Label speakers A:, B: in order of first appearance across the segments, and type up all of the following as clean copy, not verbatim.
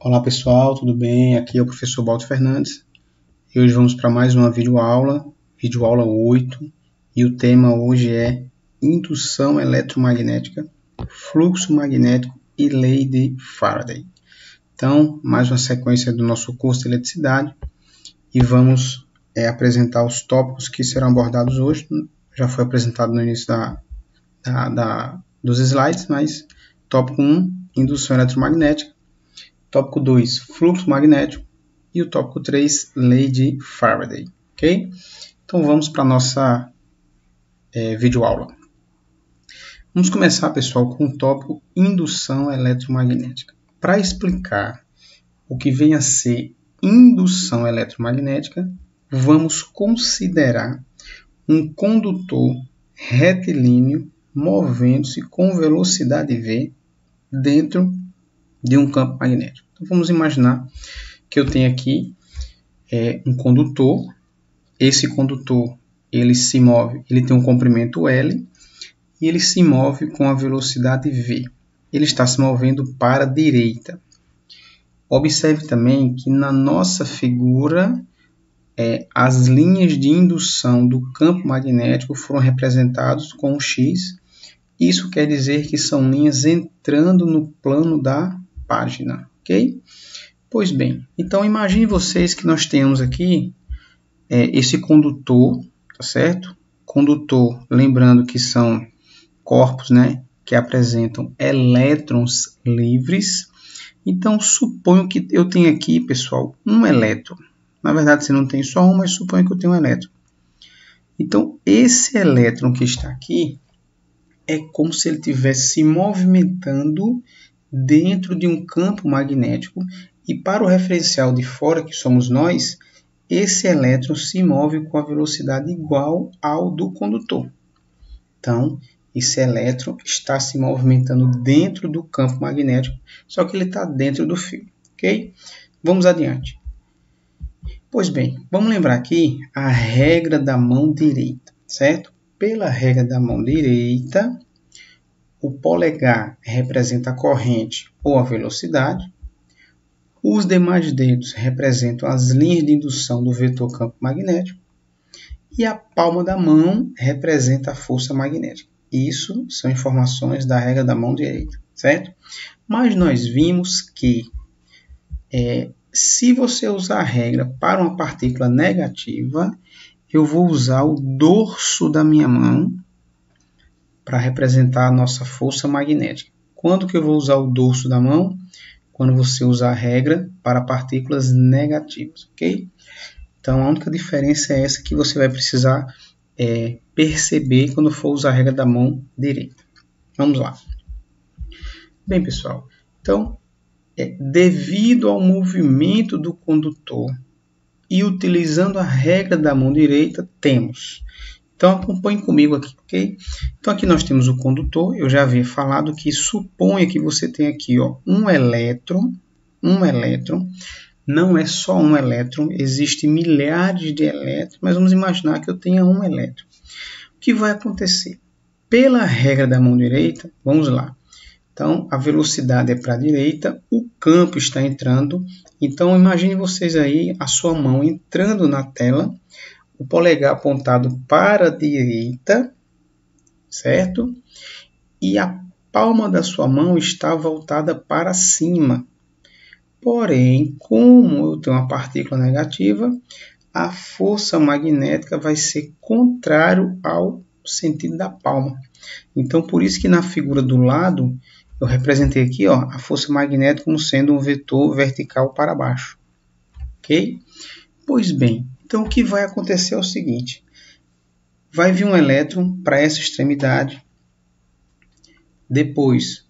A: Olá pessoal, tudo bem? Aqui é o professor Baldo Fernandes e hoje vamos para mais uma videoaula 8, e o tema hoje é indução eletromagnética, fluxo magnético e lei de Faraday. Então, mais uma sequência do nosso curso de eletricidade e vamos apresentar os tópicos que serão abordados hoje. Já foi apresentado no início dos slides, mas tópico 1, indução eletromagnética. Tópico 2, fluxo magnético. E o tópico 3, lei de Faraday. Ok? Então vamos para a nossa videoaula. Vamos começar, pessoal, com o tópico indução eletromagnética. Para explicar o que vem a ser indução eletromagnética, vamos considerar um condutor retilíneo movendo-se com velocidade v dentro de um campo magnético. Então, vamos imaginar que eu tenho aqui um condutor. Esse condutor ele se move, ele tem um comprimento L e ele se move com a velocidade v. Ele está se movendo para a direita. Observe também que na nossa figura as linhas de indução do campo magnético foram representadas com um X. Isso quer dizer que são linhas entrando no plano da página, ok? Pois bem, então imagine vocês que nós temos aqui esse condutor, tá certo? Condutor, lembrando que são corpos, né, que apresentam elétrons livres. Então, suponho que eu tenho aqui, pessoal, um elétron. Na verdade, você não tem só um, mas suponho que eu tenho um elétron. Então, esse elétron que está aqui é como se ele estivesse se movimentando dentro de um campo magnético, e para o referencial de fora, que somos nós, esse elétron se move com a velocidade igual ao do condutor. Então, esse elétron está se movimentando dentro do campo magnético, só que ele está dentro do fio, ok? Vamos adiante. Pois bem, vamos lembrar aqui a regra da mão direita, certo? Pela regra da mão direita, o polegar representa a corrente ou a velocidade. Os demais dedos representam as linhas de indução do vetor campo magnético. E a palma da mão representa a força magnética. Isso são informações da regra da mão direita, certo? Mas nós vimos que se você usar a regra para uma partícula negativa, eu vou usar o dorso da minha mão para representar a nossa força magnética. Quando que eu vou usar o dorso da mão? Quando você usar a regra para partículas negativas, ok? Então, a única diferença é essa que você vai precisar perceber quando for usar a regra da mão direita. Vamos lá. Bem, pessoal, então, devido ao movimento do condutor e utilizando a regra da mão direita, temos... Então, acompanhe comigo aqui, ok? Então, aqui nós temos o condutor. Eu já havia falado que suponha que você tem aqui um elétron. Um elétron. Não é só um elétron. Existem milhares de elétrons. Mas vamos imaginar que eu tenha um elétron. O que vai acontecer? Pela regra da mão direita, vamos lá. Então, a velocidade é para a direita. O campo está entrando. Então, imagine vocês aí a sua mão entrando na tela. O polegar apontado para a direita, certo? E a palma da sua mão está voltada para cima. Porém, como eu tenho uma partícula negativa, a força magnética vai ser contrário ao sentido da palma. Então, por isso que na figura do lado, eu representei aqui a força magnética como sendo um vetor vertical para baixo. Ok? Pois bem, então o que vai acontecer é o seguinte. Vai vir um elétron para essa extremidade. Depois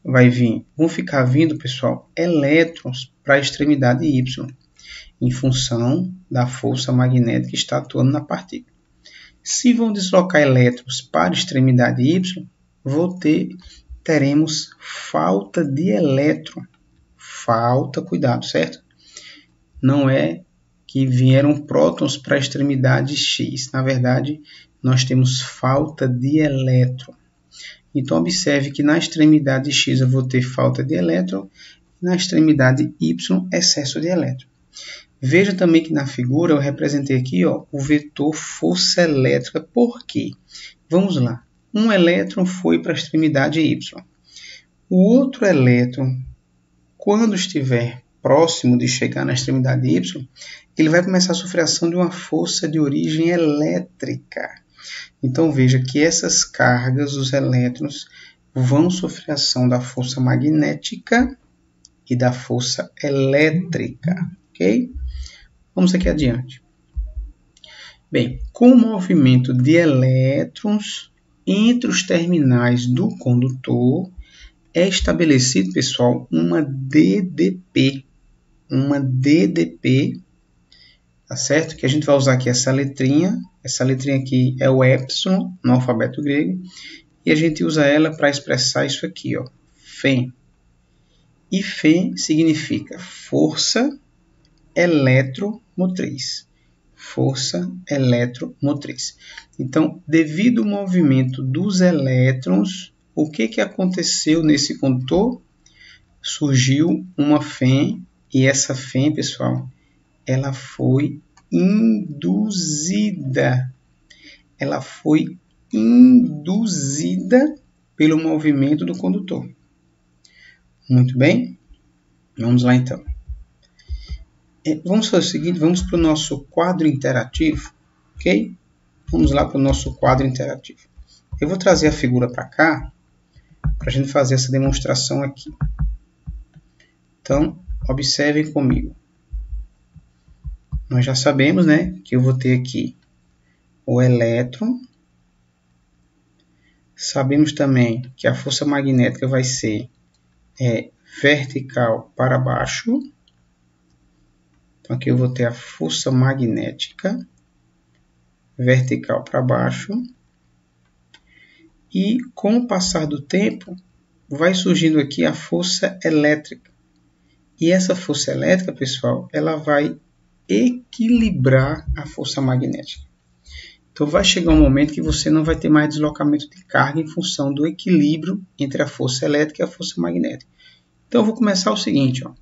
A: vão ficar vindo, pessoal, elétrons para a extremidade Y, em função da força magnética que está atuando na partícula. Se vão deslocar elétrons para a extremidade Y, teremos falta de elétron. Falta, cuidado, certo? Não é que vieram prótons para a extremidade X. Na verdade, nós temos falta de elétron. Então, observe que na extremidade X eu vou ter falta de elétron na extremidade Y, excesso de elétron. Veja também que na figura eu representei aqui ó, o vetor força elétrica. Por quê? Vamos lá. Um elétron foi para a extremidade Y. O outro elétron, quando estiver próximo de chegar na extremidade Y, ele vai começar a sofrer ação de uma força de origem elétrica. Então veja que essas cargas, os elétrons, vão sofrer ação da força magnética e da força elétrica, ok? Vamos aqui adiante. Bem, com o movimento de elétrons entre os terminais do condutor, é estabelecido, pessoal, uma DDP. Uma DDP, tá certo? Que a gente vai usar aqui essa letrinha aqui é o epsilon no alfabeto grego, e a gente usa ela para expressar isso aqui, ó, Fem. E Fem significa força eletromotriz. Força eletromotriz. Então, devido ao movimento dos elétrons, o que aconteceu nesse condutor? Surgiu uma Fem, e essa Fem, pessoal, ela foi induzida. Ela foi induzida pelo movimento do condutor. Muito bem? Vamos lá então. Vamos fazer o seguinte, vamos para o nosso quadro interativo, ok? Vamos lá para o nosso quadro interativo. Eu vou trazer a figura para cá, para a gente fazer essa demonstração aqui. Então, observem comigo. Nós já sabemos, né, que eu vou ter aqui o elétron. Sabemos também que a força magnética vai ser vertical para baixo. Então, aqui eu vou ter a força magnética vertical para baixo. E com o passar do tempo, vai surgindo aqui a força elétrica. E essa força elétrica, pessoal, ela vai equilibrar a força magnética. Então vai chegar um momento que você não vai ter mais deslocamento de carga em função do equilíbrio entre a força elétrica e a força magnética. Então eu vou começar o seguinte, ó.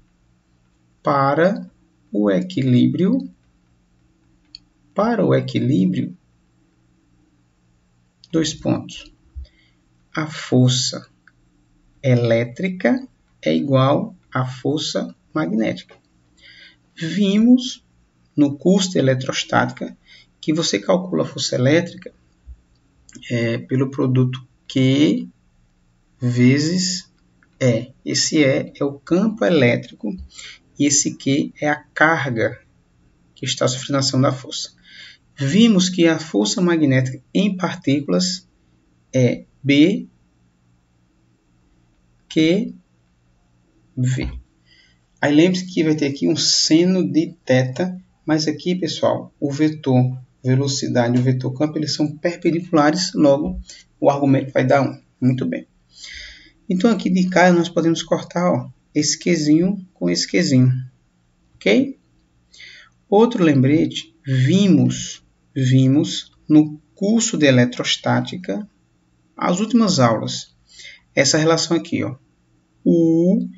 A: Para o equilíbrio, dois pontos. A força elétrica é igual à força magnética. Vimos no curso de eletrostática que você calcula a força elétrica pelo produto Q vezes E. Esse E é o campo elétrico e esse Q é a carga que está sofrendo a ação da força. Vimos que a força magnética em partículas é B Q V. Aí lembre-se que vai ter aqui um seno de θ, mas aqui, pessoal, o vetor velocidade e o vetor campo, eles são perpendiculares, logo o argumento vai dar 1. Muito bem. Então aqui de cá nós podemos cortar ó, esse Qzinho com esse Qzinho. Ok? Outro lembrete, vimos no curso de eletrostática, as últimas aulas, essa relação aqui, ó, U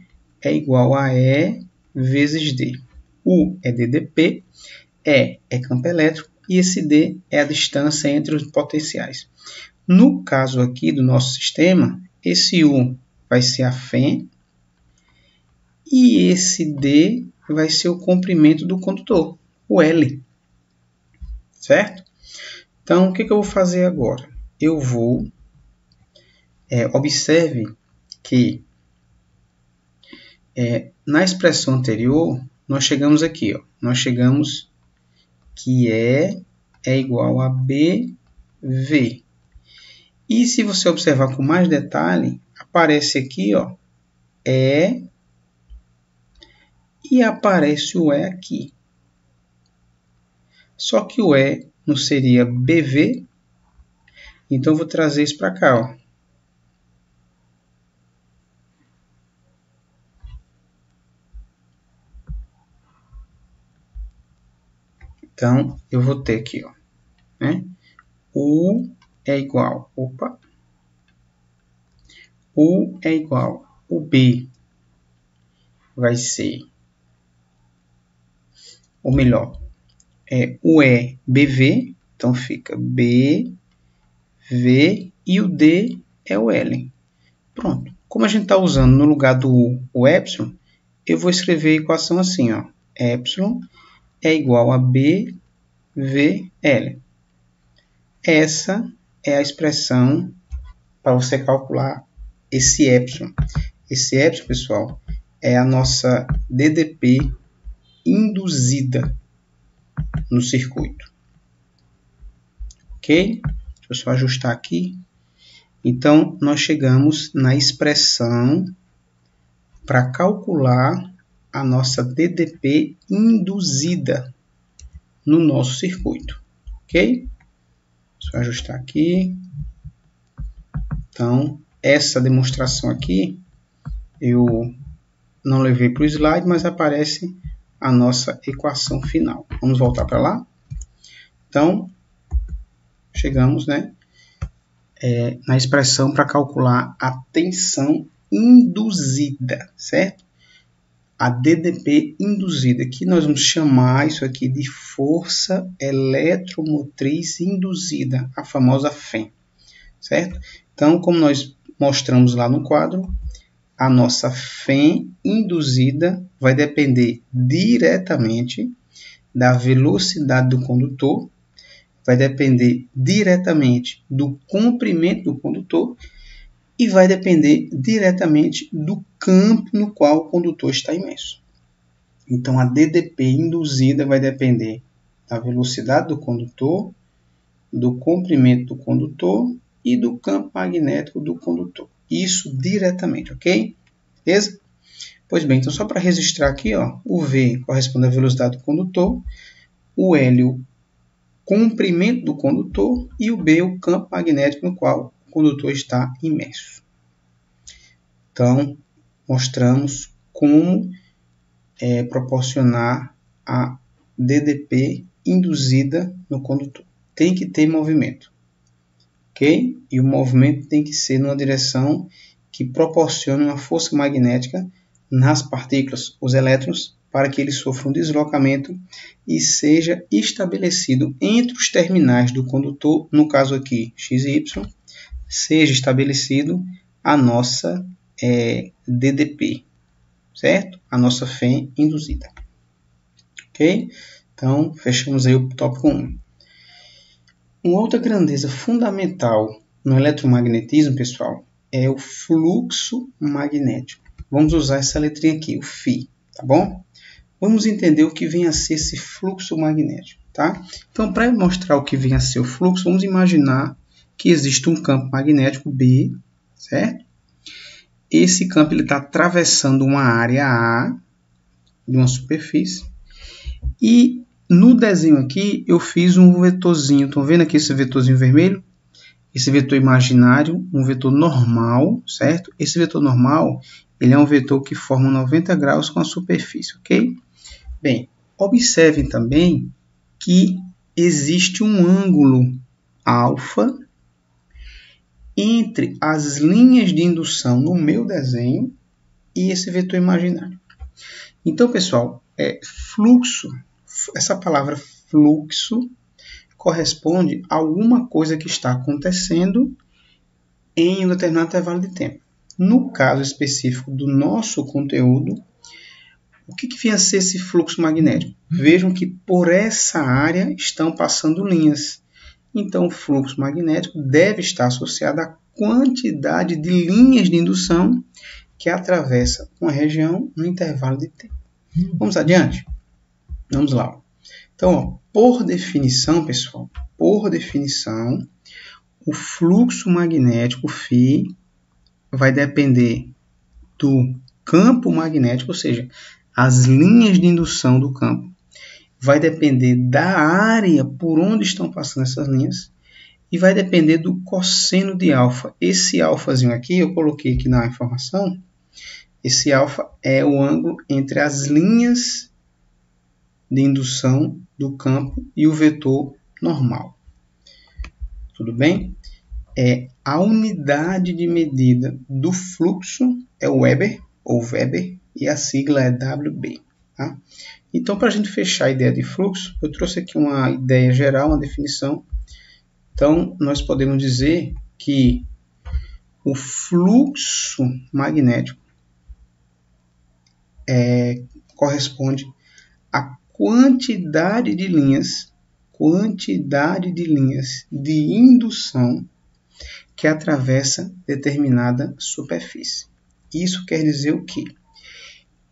A: é igual a E vezes D. U é DDP, E é campo elétrico e esse D é a distância entre os potenciais. No caso aqui do nosso sistema, esse U vai ser a Fem e esse D vai ser o comprimento do condutor, o L. Certo? Então, o que eu vou fazer agora? Eu vou... observe que na expressão anterior, nós chegamos aqui. Ó, nós chegamos que E é igual a BV. E se você observar com mais detalhe, aparece aqui ó, E e aparece o E aqui. Só que o E não seria BV, então eu vou trazer isso para cá. Ó. Então, eu vou ter aqui, ó, né? U é igual, U é igual, o B vai ser, ou melhor, o E, BV, então fica B, V, e o D é o L. Pronto. Como a gente está usando no lugar do U o epsilon, eu vou escrever a equação assim, ó. Epsilon é igual a BVL. Essa é a expressão para você calcular esse epsilon. Esse epsilon, pessoal, é a nossa DDP induzida no circuito. Ok? Deixa eu só ajustar aqui. Então, nós chegamos na expressão para calcular a nossa DDP induzida no nosso circuito. Ok? Deixa eu ajustar aqui. Então, essa demonstração aqui, eu não levei para o slide, mas aparece a nossa equação final. Vamos voltar para lá? Então, chegamos, né, na expressão para calcular a tensão induzida, certo? A DDP induzida, que nós vamos chamar isso aqui de força eletromotriz induzida, a famosa FEM, certo? Então, como nós mostramos lá no quadro, a nossa FEM induzida vai depender diretamente da velocidade do condutor, vai depender diretamente do comprimento do condutor e vai depender diretamente do campo no qual o condutor está imerso. Então, a DDP induzida vai depender da velocidade do condutor, do comprimento do condutor e do campo magnético do condutor. Isso diretamente, ok? Beleza? Pois bem, então só para registrar aqui, ó, o V corresponde à velocidade do condutor, o L, o comprimento do condutor, e o B, o campo magnético no qual o condutor está imerso. Então, mostramos como proporcionar a DDP induzida no condutor. Tem que ter movimento, ok? E o movimento tem que ser numa direção que proporcione uma força magnética nas partículas, os elétrons, para que eles sofram um deslocamento e seja estabelecido entre os terminais do condutor, no caso aqui x e y, seja estabelecido a nossa DDP, certo? A nossa FEM induzida. Ok? Então, fechamos aí o tópico 1. Uma outra grandeza fundamental no eletromagnetismo, pessoal, é o fluxo magnético. Vamos usar essa letrinha aqui, o φ, tá bom? Vamos entender o que vem a ser esse fluxo magnético, tá? Então, para mostrar o que vem a ser o fluxo, vamos imaginar que existe um campo magnético B, certo? Esse campo está atravessando uma área A de uma superfície. E no desenho aqui, eu fiz um vetorzinho. Estão vendo aqui esse vetorzinho vermelho? Esse vetor imaginário, um vetor normal, certo? Esse vetor normal, ele é um vetor que forma 90 graus com a superfície, ok? Bem, observem também que existe um ângulo alfa entre as linhas de indução no meu desenho e esse vetor imaginário. Então, pessoal, fluxo, essa palavra fluxo corresponde a alguma coisa que está acontecendo em um determinado intervalo de tempo. No caso específico do nosso conteúdo, o que vem a ser esse fluxo magnético? Vejam que por essa área estão passando linhas. Então, o fluxo magnético deve estar associado à quantidade de linhas de indução que atravessa uma região no intervalo de tempo. Vamos adiante? Vamos lá. Então, ó, por definição, pessoal, por definição, o fluxo magnético φ vai depender do campo magnético, ou seja, as linhas de indução do campo. Vai depender da área por onde estão passando essas linhas e vai depender do cosseno de alfa. Esse alfazinho aqui, eu coloquei aqui na informação, esse alfa é o ângulo entre as linhas de indução do campo e o vetor normal. Tudo bem? A unidade de medida do fluxo é o Weber, ou Weber, e a sigla é WB. Tá? Então, para a gente fechar a ideia de fluxo, eu trouxe aqui uma ideia geral, uma definição. Então, nós podemos dizer que o fluxo magnético corresponde à quantidade de linhas de indução que atravessa determinada superfície. Isso quer dizer o quê?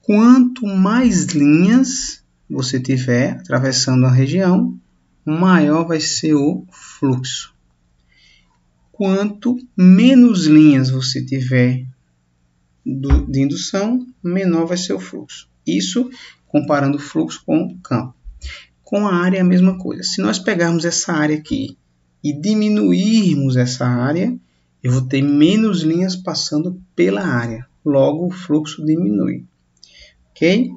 A: Quanto mais linhas você tiver atravessando a região, maior vai ser o fluxo. Quanto menos linhas você tiver de indução, menor vai ser o fluxo. Isso comparando o fluxo com o campo. Com a área é a mesma coisa. Se nós pegarmos essa área aqui e diminuirmos essa área, eu vou ter menos linhas passando pela área. Logo, o fluxo diminui. Ok?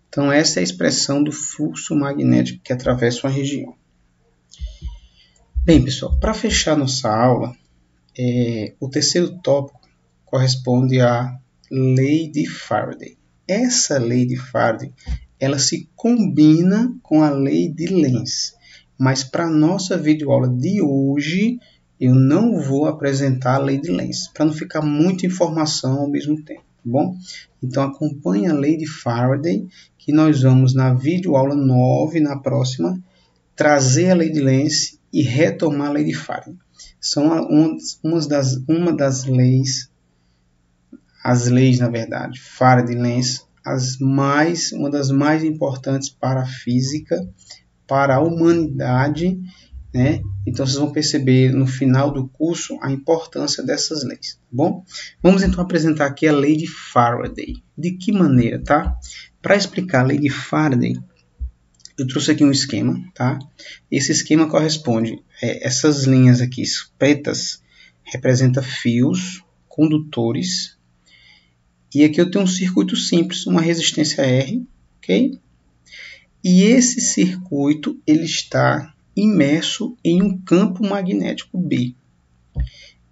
A: Então, essa é a expressão do fluxo magnético que atravessa uma região. Bem, pessoal, para fechar nossa aula, o terceiro tópico corresponde à lei de Faraday. Essa lei de Faraday, ela se combina com a lei de Lenz. Mas para a nossa videoaula de hoje, eu não vou apresentar a lei de Lenz, para não ficar muita informação ao mesmo tempo, tá bom? Então acompanhe a lei de Faraday, que nós vamos na videoaula 9, na próxima, trazer a lei de Lenz e retomar a lei de Faraday. São uma das leis, as leis, na verdade, Faraday e Lenz, uma das mais importantes para a física, para a humanidade, né? Então vocês vão perceber no final do curso a importância dessas leis, tá bom? Vamos então apresentar aqui a lei de Faraday. De que maneira, tá? Para explicar a lei de Faraday, eu trouxe aqui um esquema, tá? Esse esquema corresponde, essas linhas aqui pretas representam fios, condutores, e aqui eu tenho um circuito simples, uma resistência R, ok? E esse circuito ele está imerso em um campo magnético B.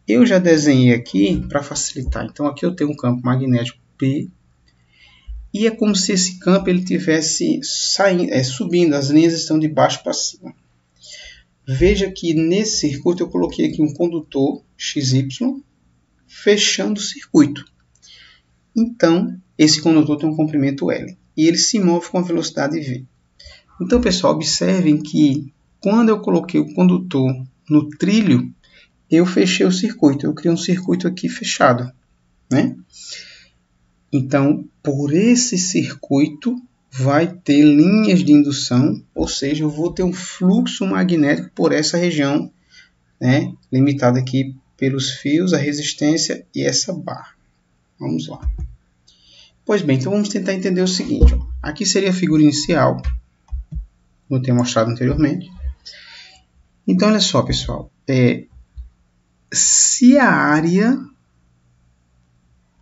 A: Eu já desenhei aqui para facilitar. Então aqui eu tenho um campo magnético B e é como se esse campo ele tivesse subindo, as linhas estão de baixo para cima. Veja que nesse circuito eu coloquei aqui um condutor XY fechando o circuito. Então esse condutor tem um comprimento L e ele se move com a velocidade V. Então, pessoal, observem que quando eu coloquei o condutor no trilho, eu fechei o circuito. Eu criei um circuito aqui fechado, né? Então, por esse circuito, vai ter linhas de indução, ou seja, eu vou ter um fluxo magnético por essa região, né? Limitado aqui pelos fios, a resistência e essa barra. Vamos lá. Pois bem, então vamos tentar entender o seguinte. Ó. Aqui seria a figura inicial, como eu tenho mostrado anteriormente. Então, olha só, pessoal. Se a área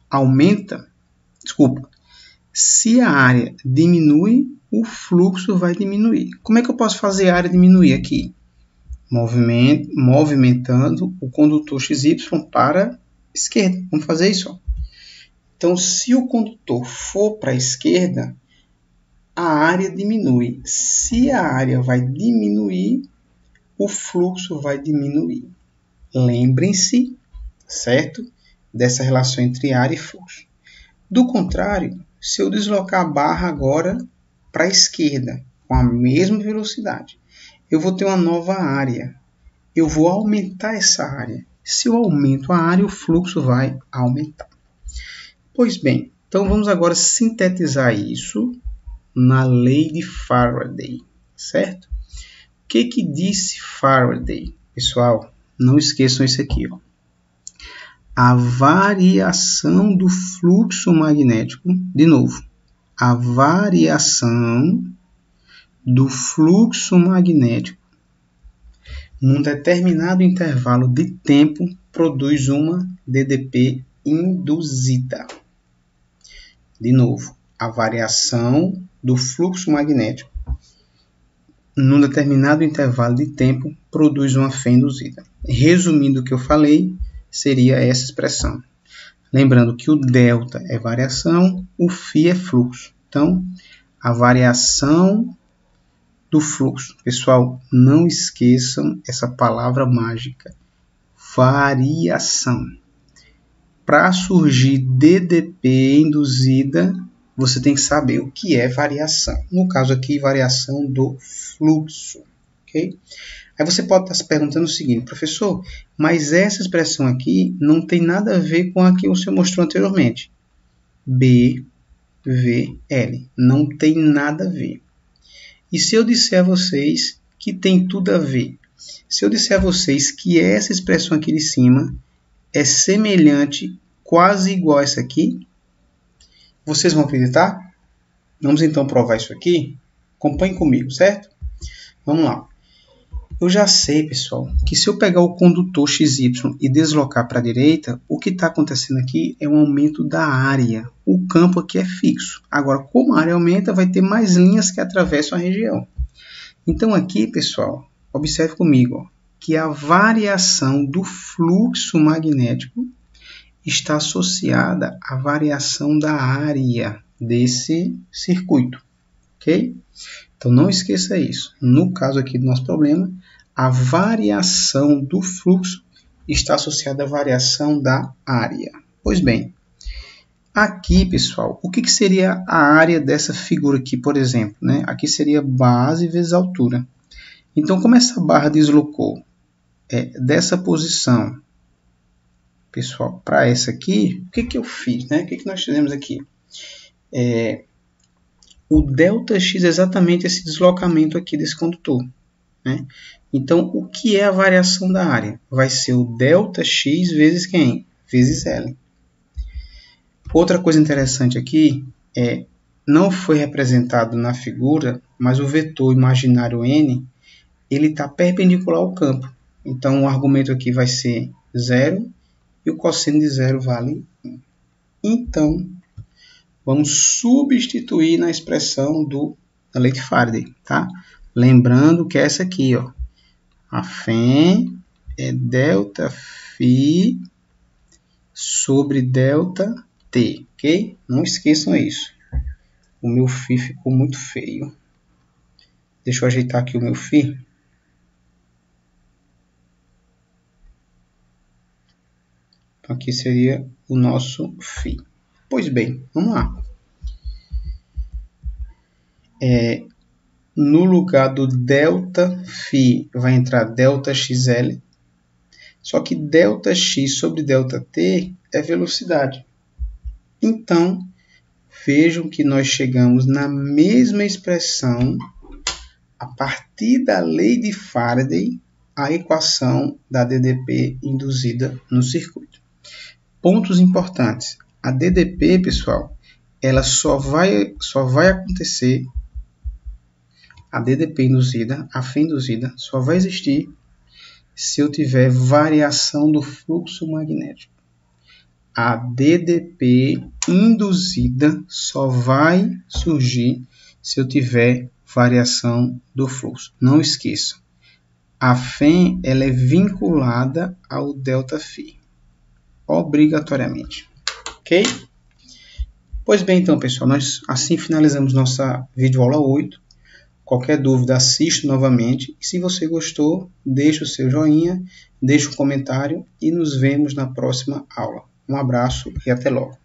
A: aumenta, se a área diminui, o fluxo vai diminuir. Como é que eu posso fazer a área diminuir aqui? Movimentando o condutor XY para a esquerda. Vamos fazer isso. Ó. Então, se o condutor for para a esquerda, a área diminui. Se a área vai diminuir, o fluxo vai diminuir. Lembrem-se, certo? Dessa relação entre área e fluxo. Do contrário, se eu deslocar a barra agora para a esquerda, com a mesma velocidade, eu vou ter uma nova área. Eu vou aumentar essa área. Se eu aumento a área, o fluxo vai aumentar. Pois bem, então vamos agora sintetizar isso na lei de Faraday, certo? O que disse Faraday? Pessoal, não esqueçam isso aqui. Ó. A variação do fluxo magnético, de novo, a variação do fluxo magnético num determinado intervalo de tempo produz uma DDP induzida. De novo, a variação do fluxo magnético num determinado intervalo de tempo produz uma fé induzida. Resumindo o que eu falei, seria essa expressão. Lembrando que o delta é variação, o φ é fluxo. Então, a variação do fluxo. Pessoal, não esqueçam essa palavra mágica, variação. Para surgir DDP induzida, você tem que saber o que é variação. No caso aqui, variação do fluxo. Okay? Aí você pode estar se perguntando o seguinte, professor, mas essa expressão aqui não tem nada a ver com a que o senhor mostrou anteriormente. BVL. Não tem nada a ver. E se eu disser a vocês que tem tudo a ver? Se eu disser a vocês que essa expressão aqui de cima é semelhante, quase igual a essa aqui, vocês vão acreditar? Vamos então provar isso aqui? Acompanhe comigo, certo? Vamos lá. Eu já sei, pessoal, que se eu pegar o condutor XY e deslocar para a direita, o que está acontecendo aqui é um aumento da área. O campo aqui é fixo. Agora, como a área aumenta, vai ter mais linhas que atravessam a região. Então aqui, pessoal, observe comigo, ó, que a variação do fluxo magnético está associada à variação da área desse circuito, ok? Então não esqueça isso. No caso aqui do nosso problema, a variação do fluxo está associada à variação da área. Pois bem, aqui, pessoal, o que seria a área dessa figura aqui, por exemplo? Né? Aqui seria base vezes altura. Então, como essa barra deslocou dessa posição, pessoal, para essa aqui, o que eu fiz? Né? O que nós fizemos aqui? O ΔX é exatamente esse deslocamento aqui desse condutor. Né? Então, o que é a variação da área? Vai ser o ΔX vezes quem? Vezes L. Outra coisa interessante aqui não foi representado na figura, mas o vetor imaginário N, ele está perpendicular ao campo. Então, o argumento aqui vai ser 0 e o cosseno de 0 vale 1. Então, vamos substituir na expressão da lei de Faraday, tá? Lembrando que é essa aqui, ó. A φ é ΔΦ sobre ΔT, ok? Não esqueçam isso. O meu φ ficou muito feio. Deixa eu ajeitar aqui o meu φ. Então, aqui seria o nosso φ. Pois bem, vamos lá. No lugar do ΔΦ vai entrar ΔXL. Só que ΔX sobre ΔT é velocidade. Então, vejam que nós chegamos na mesma expressão a partir da lei de Faraday, a equação da DDP induzida no circuito. Pontos importantes. A DDP, pessoal, ela só vai acontecer, a DDP induzida, a φ induzida, só vai existir se eu tiver variação do fluxo magnético. A DDP induzida só vai surgir se eu tiver variação do fluxo. Não esqueçam, a φ ela é vinculada ao ΔΦ, obrigatoriamente. Ok? Pois bem, então, pessoal, nós assim finalizamos nossa videoaula 8. Qualquer dúvida, assista novamente. E se você gostou, deixe o seu joinha, deixe um comentário e nos vemos na próxima aula. Um abraço e até logo.